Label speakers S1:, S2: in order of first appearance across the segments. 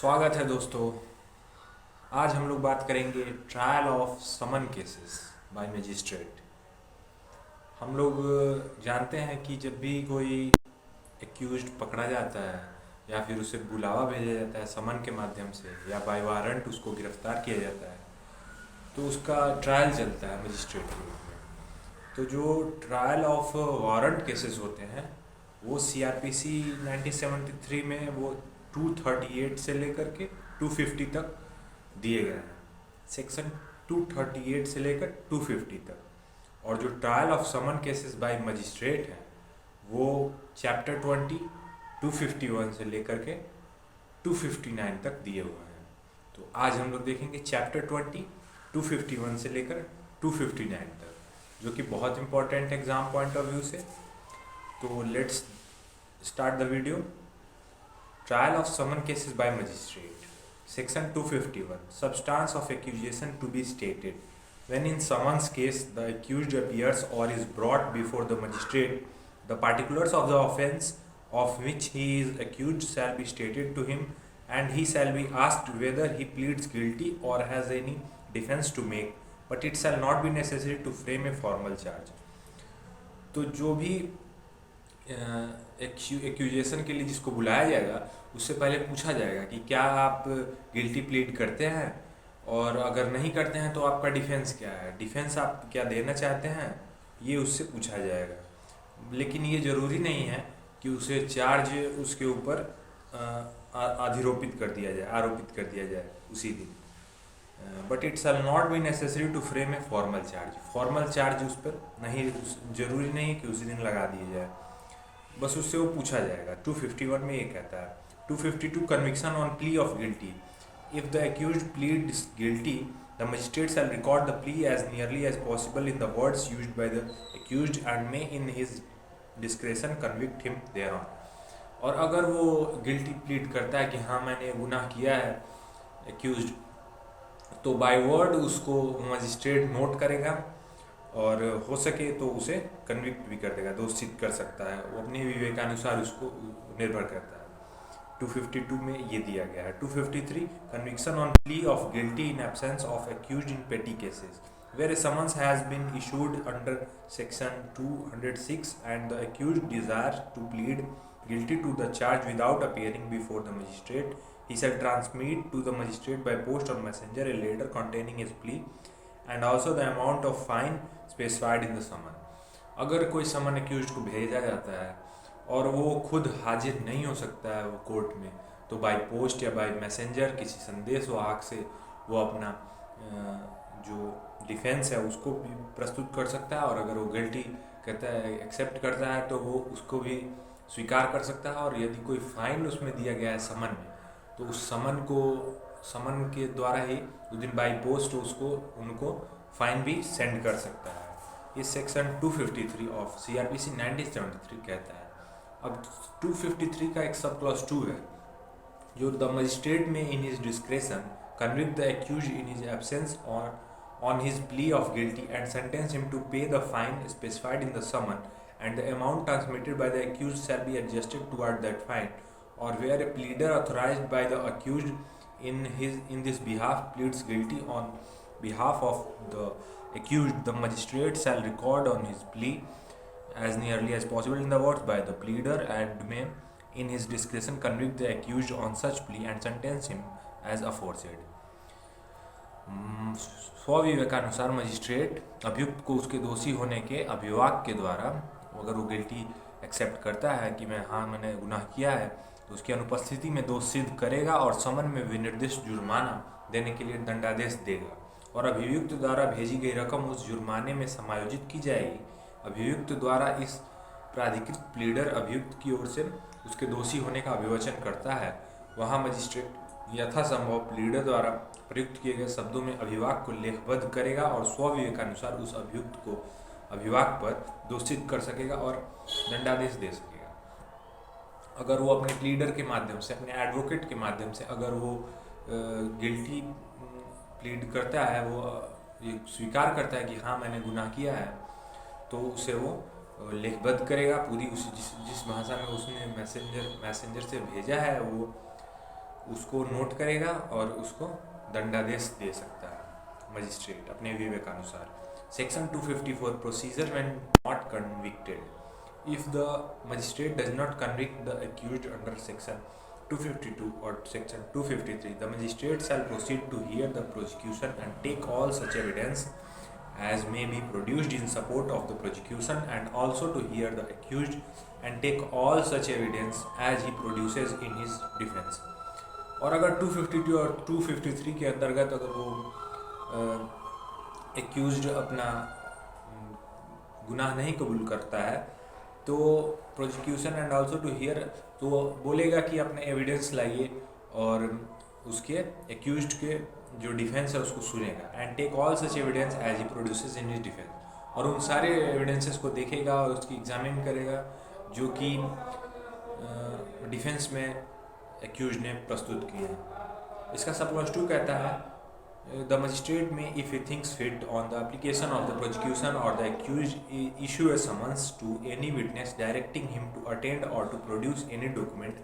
S1: स्वागत है दोस्तों। आज हम लोग बात करेंगे trial of summon cases by magistrate. हम लोग जानते हैं कि जब भी कोई एक्यूज्ड पकड़ा जाता है या फिर उसे बुलावा भेजा जाता है समन के माध्यम से या बाय वारंट उसको गिरफ्तार किया जाता है तो उसका ट्रायल चलता है मजिस्ट्रेट के रूप में। तो जो ट्रायल ऑफ वारंट केसेस होते हैं वो सीआरपीसी 1973 में वो 238 से लेकर के 250 तक दिए गए हैं। सेक्शन 238 से लेकर 250 तक। और जो trial of summon cases by magistrate है वो चैप्टर 20 251 से लेकर के 259 तक दिए हुए हैं। तो आज हम लोग देखेंगे चैप्टर 20 251 से लेकर 259 तक, जो कि बहुत important exam point of view से। तो let's start the video. Trial of summon cases by magistrate. Section 251. Substance of accusation to be stated. When in someone's case the accused appears or is brought before the magistrate, the particulars of the offence of which he is accused shall be stated to him, and he shall be asked whether he pleads guilty or has any defence to make, but it shall not be necessary to frame a formal charge. तो जो भी accusation के लिए जिसको बुलाया जाएगा उससे पहले पूछा जाएगा कि क्या आप गिल्टी प्लीड करते हैं, और अगर नहीं करते हैं तो आपका डिफेंस क्या है, डिफेंस आप क्या देना चाहते हैं, ये उससे पूछा जाएगा। लेकिन ये ज़रूरी नहीं है कि उसे चार्ज उसके ऊपर आरोपित कर दिया जाए उसी दिन। But it shall not be necessary to frame a formal charge. Formal charge उस पर नहीं, ज़रूरी नहीं है कि उसी दिन लगा दिया जाए, बस उससे वो पूछा जाएगा। 251 में ये कहता है 252 conviction on plea of guilty. If the accused pleads guilty the magistrate shall record the plea as nearly as possible in the words used by the accused and may in his discretion convict him thereon. और अगर वो guilty plead करता है कि हाँ मैंने गुनाह किया है एक्यूज्ड, तो बाय वर्ड उसको मजिस्ट्रेट नोट करेगा और हो सके तो उसे कन्विक्ट भी कर देगा, दोषित कर सकता है, वो अपने विवेकानुसार उसको निर्भर करता है। 252 में ये दिया गया है। 253 conviction on plea of guilty in absence of accused इन पेटी cases where a summons has been issued under section 206 and the accused desires to plead guilty to the charge without appearing before the magistrate, he shall transmit to the magistrate by post or messenger a letter containing his plea and also the amount of fine specified in the summon. अगर कोई समन accused को भेजा जाता है और वो खुद हाजिर नहीं हो सकता है वो कोर्ट में, तो बाय पोस्ट या बाय मैसेंजर किसी संदेश वाहक से वो अपना जो डिफेंस है उसको भी प्रस्तुत कर सकता है। और अगर वो गिल्टी कहता है, एक्सेप्ट करता है, तो वो उसको भी स्वीकार कर सकता है। और यदि कोई फाइन उसमें दिया गया है समन में, तो उस समन के द्वारा ही उस दिन बाई पोस्ट उनको फाइन भी सेंड कर सकता है। ये सेक्शन 253 ऑफ सीआरपीसी 1973 कहता है। अब 253 का एक सब क्लॉज 2 है, जो द मजिस्ट्रेट में इन his discretion convict the accused in his absence or on his plea of guilty and sentence him to pay the fine specified in the summon, and the amount transmitted by the accused shall be adjusted toward that fine, or where a pleader authorized by the accused in this behalf pleads guilty on behalf of the accused, the magistrate shall record on his plea as nearly as possible in the words by the pleader, and may in his discretion convict the accused on such plea and sentence him as aforesaid. स्वविवेकानुसार magistrate अभियुक्त को उसके दोषी होने के अभिवाक के द्वारा, अगर वो गिल्टी एक्सेप्ट करता है कि मैंने गुनाह किया है, तो उसकी अनुपस्थिति में दोष सिद्ध करेगा और समन में विनिर्दिष्ट जुर्माना देने के लिए दंडादेश देगा, और अभियुक्त द्वारा भेजी गई रकम उस जुर्माने में समायोजित की जाएगी। अभियुक्त द्वारा इस प्राधिकृत प्लीडर अभियुक्त की ओर से उसके दोषी होने का अभिवचन करता है, वहाँ मजिस्ट्रेट यथासंभव प्लीडर द्वारा प्रयुक्त किए गए शब्दों में अभिवाक को लेखबद्ध करेगा और स्वविवेकानुसार उस अभियुक्त को अभिवाक पर दोषित कर सकेगा और दंडादेश दे सकेगा। अगर वो अपने प्लीडर के माध्यम से, अपने एडवोकेट के माध्यम से अगर वो गिल्टी प्लीड करता है, वो ये स्वीकार करता है कि हाँ मैंने गुनाह किया है, तो उसे वो लेखबद्ध करेगा पूरी उस जिस भाषा में उसने मैसेंजर से भेजा है, वो उसको नोट करेगा और उसको दंडादेश दे सकता है मजिस्ट्रेट अपने विवेकानुसार। Section 254 procedure when not convicted. If the magistrate does not convict the accused under section 252 or section 253, the magistrate shall proceed to hear the prosecution and take all such evidence as may be produced in support of the prosecution, and also to hear the accused and take all such evidence as he produces in his defense। और अगर 252 और 253 के अंतर्गत अगर वो accused अपना गुनाह नहीं कबूल करता है तो prosecution and also to hear, तो बोलेगा कि अपने एविडेंस लाइए और उसके एक्यूज्ड के जो डिफेंस है उसको सुनेगा। And take all such evidence as he produces in his defence, और उन सारे एविडेंसेस को देखेगा और उसकी एग्जामिन करेगा जो कि डिफेंस में एक्यूज ने प्रस्तुत किए हैं। इसका सब क्लॉज 2 कहता है the magistrate may if he thinks fit on the application of the prosecution or the accused issue a summons to any witness directing him to attend or to produce any document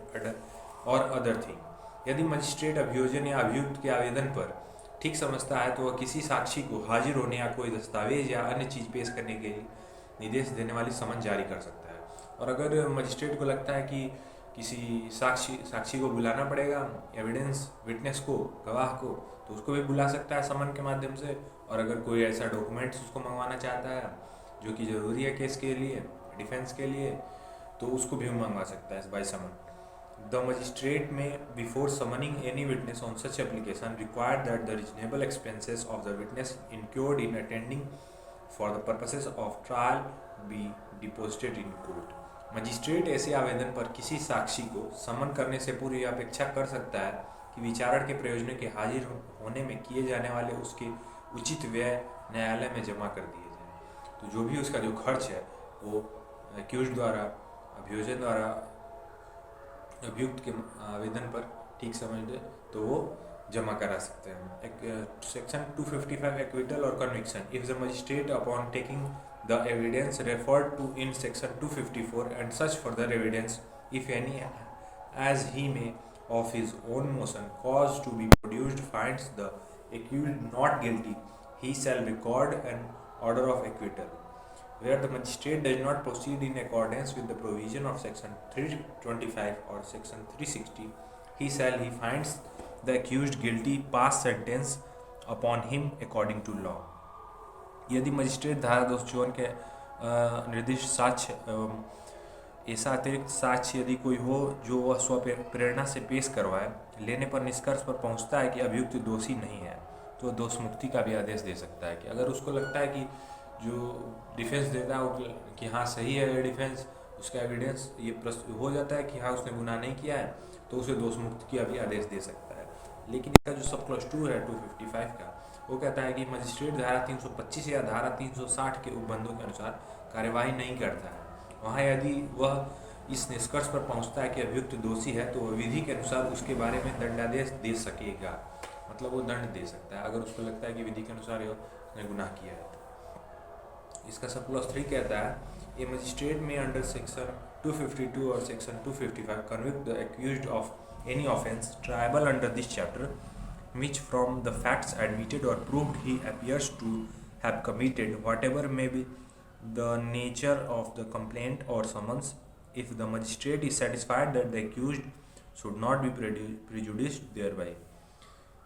S1: or other thing. यदि magistrate अभियोजन या अभियुक्त के आवेदन पर ठीक समझता है तो वह किसी साक्षी को हाजिर होने या कोई दस्तावेज या अन्य चीज़ पेश करने के लिए निर्देश देने वाली समन जारी कर सकता है। और अगर मजिस्ट्रेट को लगता है कि किसी साक्षी को बुलाना पड़ेगा, एविडेंस विटनेस को, गवाह को, तो उसको भी बुला सकता है समन के माध्यम से। और अगर कोई ऐसा डॉक्यूमेंट्स उसको मंगवाना चाहता है जो कि ज़रूरी है केस के लिए, डिफेंस के लिए, तो उसको भी मंगवा सकता है by summon. The magistrate may before summoning any witness on such application required that the reasonable expenses of the witness incurred in attending for the purposes of trial be deposited in court. Magistrate ऐसे आवेदन पर किसी साक्षी को समन करने से पूर्व यह अपेक्षा कर सकता है कि विचारण के प्रयोजनों के हाजिर होने में किए जाने वाले उसके उचित व्यय न्यायालय में जमा कर दिए जाए। तो जो भी उसका जो खर्च है वो एक्यूज द्वारा, अभियोजन द्वारा अभियुक्त के आवेदन पर ठीक समझ दे तो वो जमा करा सकते हैं। सेक्शन 255 एक्विटल और conviction. If the magistrate upon taking the evidence referred to in section 254 and such further evidence if any as he may of his own motion cause to be produced finds the accused not guilty, he shall record an order of acquittal। where the magistrate does not proceed in accordance with the provision of section 325 or section 360, he finds the accused guilty, pass sentence upon him according to law। यदि magistrate धारा 254 के निर्दिष्ट साक्ष्य ऐसा अतिरिक्त साक्ष्य यदि कोई हो जो वह स्व प्रेरणा से पेश करवाए, लेने पर निष्कर्ष पर पहुंचता है कि अभियुक्त दोषी नहीं है, तो दोष मुक्ति का भी आदेश दे सकता है। कि अगर उसको लगता है कि जो डिफेंस देता है कि हाँ सही है डिफेंस, उसका एविडेंस ये हो जाता है कि हाँ उसने गुनाह नहीं किया है, तो उसे दोष मुक्ति का भी आदेश दे सकता है। लेकिन इसका जो सब क्लॉज 2 है 255 का, वो कहता है कि मजिस्ट्रेट धारा 325 या धारा 360 के उपबंधों के अनुसार कार्यवाही नहीं करता है। वहाँ यदि वह इस निष्कर्ष पर पहुँचता है कि अभियुक्त दोषी है तो वह विधि के अनुसार उसके बारे में दंडादेश दे सकेगा, मतलब वो दंड दे सकता है अगर उसको लगता है कि विधि के अनुसार उसने गुनाह किया है। इसका सब क्लॉज 3 कहता है ए मजिस्ट्रेट में अंडर सेक्शन 252 और section 255 convict the accused of any offence tribal under this chapter which from the facts admitted or proved he appears to have committed, whatever may be the nature of the complaint or summons, if the magistrate is satisfied that the accused should not be prejudiced thereby।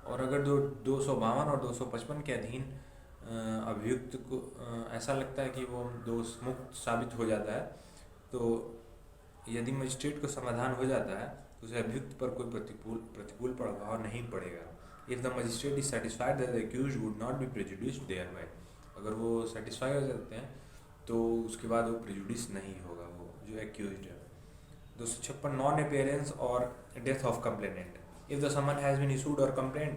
S1: और अगर 252 और 255 के अधीन अभियुक्त को ऐसा लगता है कि वो दोष मुक्त साबित हो जाता है, तो यदि मजिस्ट्रेट को समाधान हो जाता है तो उसे अभियुक्त पर कोई प्रतिकूल प्रभाव नहीं पड़ेगा। If the magistrate is satisfied that the accused would not be prejudiced thereby, अगर वो सेटिस्फाई हो जाते हैं तो उसके बाद वो प्रेजुडिस नहीं होगा वो जो एक्यूज्ड है। 256 नॉन अपेयरेंस और death of complainant. If the summon has been issued और कंप्लेंट,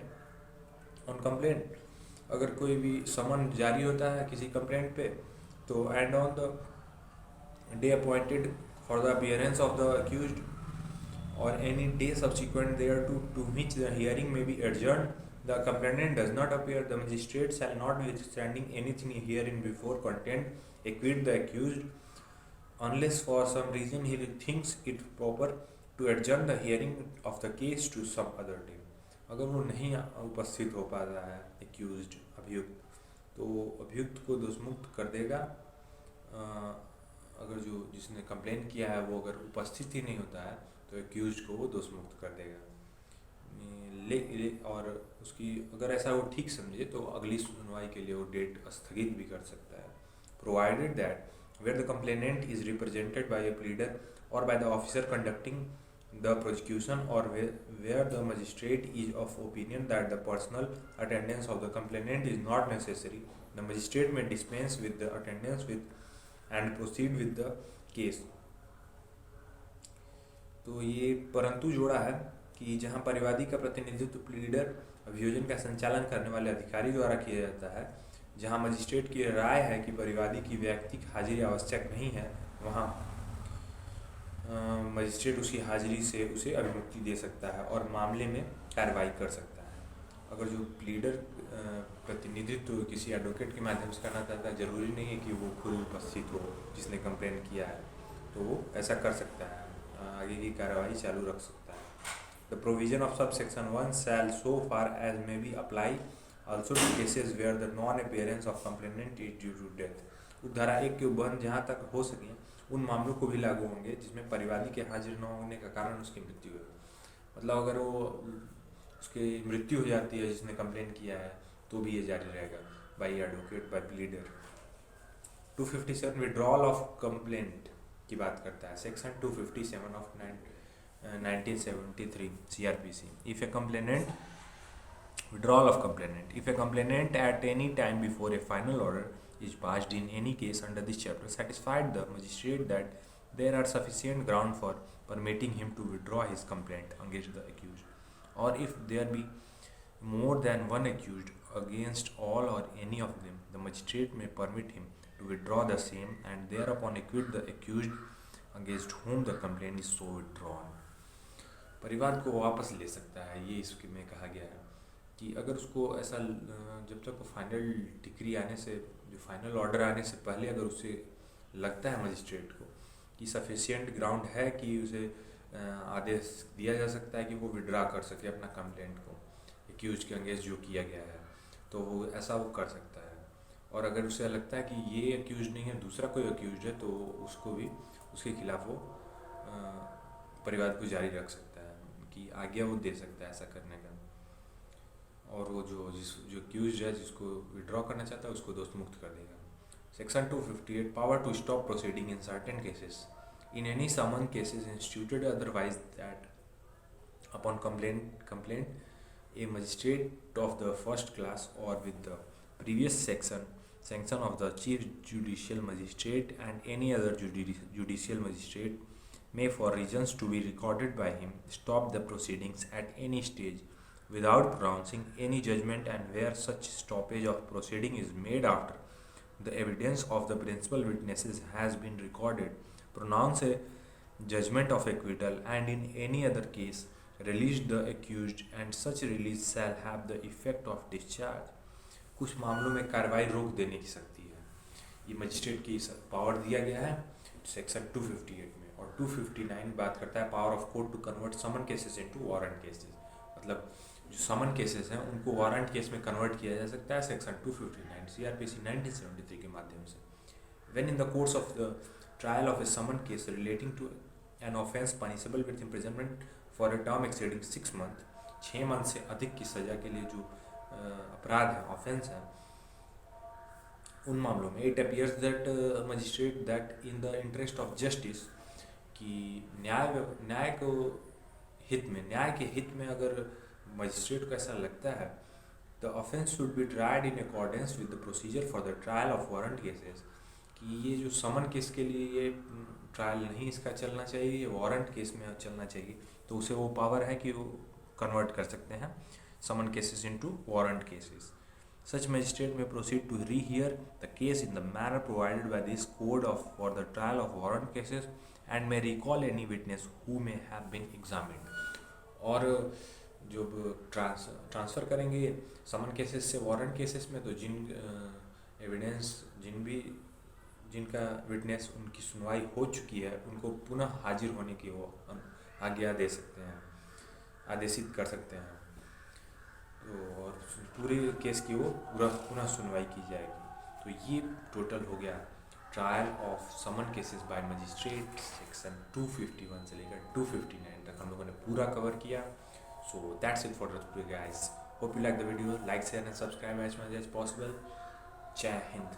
S1: अगर कोई भी समन जारी होता है किसी कंप्लेंट पे, तो and on the day appointed for the appearance of the accused or any day subsequent thereto to which the hearing may be adjourned, the complainant does not appear, the magistrate shall not, notwithstanding anything herein before contained, acquit the accused unless for some reason he thinks it proper to adjourn the hearing of the case to some other day. अगर वो नहीं उपस्थित हो पा रहा है accused अभियुक्त, तो अभियुक्त को दोषमुक्त कर देगा। अगर जो जिसने कंप्लेन किया है वो अगर उपस्थित ही नहीं होता है तो एक्यूज्ड को वो दोषमुक्त कर देगा। और उसकी अगर ऐसा वो ठीक समझे तो अगली सुनवाई के लिए वो डेट स्थगित भी कर सकता है, provided that where the complainant is represented by a pleader or by the officer conducting the prosecution or where the magistrate is of opinion that the personal attendance of the complainant is not necessary, the magistrate may dispense with the attendance with and proceed with the case। तो ये परंतु जोड़ा है कि जहाँ परिवादी का प्रतिनिधित्व प्लीडर अभियोजन का संचालन करने वाले अधिकारी द्वारा किया जाता है, जहाँ मजिस्ट्रेट की राय है कि परिवादी की व्यक्तिगत हाजिरी आवश्यक नहीं है, वहाँ मजिस्ट्रेट उसकी हाजिरी से उसे अभिमुक्ति दे सकता है और मामले में कार्रवाई कर सकता है। अगर जो प्लीडर प्रतिनिधित्व किसी एडवोकेट के माध्यम से करना चाहता है, ज़रूरी नहीं है कि वो खुद उपस्थित हो जिसने कंप्लेन किया है, तो वो ऐसा कर सकता है, आगे की कार्रवाई चालू रख सकता है। The provision of sub section 1 shall so far as may be apply also to cases where the non appearance of complainant is due to death. धारा 1 के उपबंध जहाँ तक हो सके उन मामलों को भी लागू होंगे जिसमें परिवादी के हाजिर न होने का कारण उसकी मृत्यु है। मतलब अगर वो उसकी मृत्यु हो जाती है जिसने कंप्लेन किया है तो भी ये जारी रहेगा by advocate by pleader. 257 withdrawal of complaint की बात करता है। Section 257 of 1973 CRPC। If a complainant withdrawal of complainant, if a complainant at any time before a final order is passed in any case under this chapter satisfied the magistrate that there are sufficient ground for permitting him to withdraw his complaint against the accused, or if there be more than one accused against all or any of them, the magistrate may permit him to withdraw the same and thereupon acquit the accused against whom the complaint is so withdrawn। परिवाद को वापस ले सकता है, ये इसके में कहा गया है कि अगर उसको ऐसा जब तक वो फाइनल डिक्री आने से, जो फाइनल ऑर्डर आने से पहले अगर उसे लगता है मजिस्ट्रेट को कि सफिशिएंट ग्राउंड है कि उसे आदेश दिया जा सकता है कि वो विड्रा कर सके अपना कंप्लेंट को एक्यूज के अगेंस्ट जो किया गया है, तो वो ऐसा वो कर सकता है। और अगर उसे लगता है कि ये एक्यूज नहीं है, दूसरा कोई एक्यूज है, तो उसको भी उसके खिलाफ वो परिवाद को जारी रख सकता है कि आज्ञा वो दे सकता है ऐसा करने का। और वो जो एक्यूज है जिसको विड्रॉ करना चाहता है उसको दोष मुक्त कर देगा। Section 258 power to stop proceeding in certain cases in any summon cases instituted otherwise that upon complaint a magistrate of the first class or with the previous section of the chief judicial magistrate and any other judicial magistrate may for reasons to be recorded by him stop the proceedings at any stage without pronouncing any judgment, and where such stoppage of proceeding is made after the evidence of the principal witnesses has been recorded, pronounce a judgment of acquittal, and in any other case release the accused, and such release shall have the effect of discharge। कुछ मामलों में कार्रवाई रोक देने की शक्ति है, ये मजिस्ट्रेट की पावर दिया गया है सेक्शन 258 में। और 259 बात करता है power of court to convert summon cases into warrant cases, मतलब जो समन केसेस हैं उनको वारंट केस में कन्वर्ट किया जा सकता है सेक्शन 259 CRPC 1973 के माध्यम से। When in the course of the trial of a summon case relating to an offence punishable with imprisonment for a term exceeding 6 month, 6 month से अधिक की सजा के लिए जो अपराध है, ऑफेंस है, उन मामलों में it appears that magistrate that in the interest of justice, कि न्याय के हित में अगर मजिस्ट्रेट को ऐसा लगता है, the offence should be tried in accordance with the procedure for the trial of warrant cases, कि ये जो समन केस के लिए ये ट्रायल नहीं इसका चलना चाहिए, ये वारंट केस में चलना चाहिए, तो उसे वो पावर है कि वो कन्वर्ट कर सकते हैं summon cases into warrant cases. Such magistrate may proceed to rehear the case in the manner provided by this code for the trial of warrant cases and may recall any witness who may have been examined। और जब transfer करेंगे समन cases से warrant cases में, तो जिन evidence जिनका witness उनकी सुनवाई हो चुकी है उनको पुनः हाजिर होने की वो आज्ञा दे सकते हैं, आदेशित कर सकते हैं। तो और पूरे केस की वो पुनः सुनवाई की जाएगी। तो ये टोटल हो गया trial of summon cases by magistrate section 251 से लेकर 259 तक हम लोगों ने पूरा कवर किया। So that's it for today guys. Hope you like the video, like share and subscribe as much as possible. जय हिंद।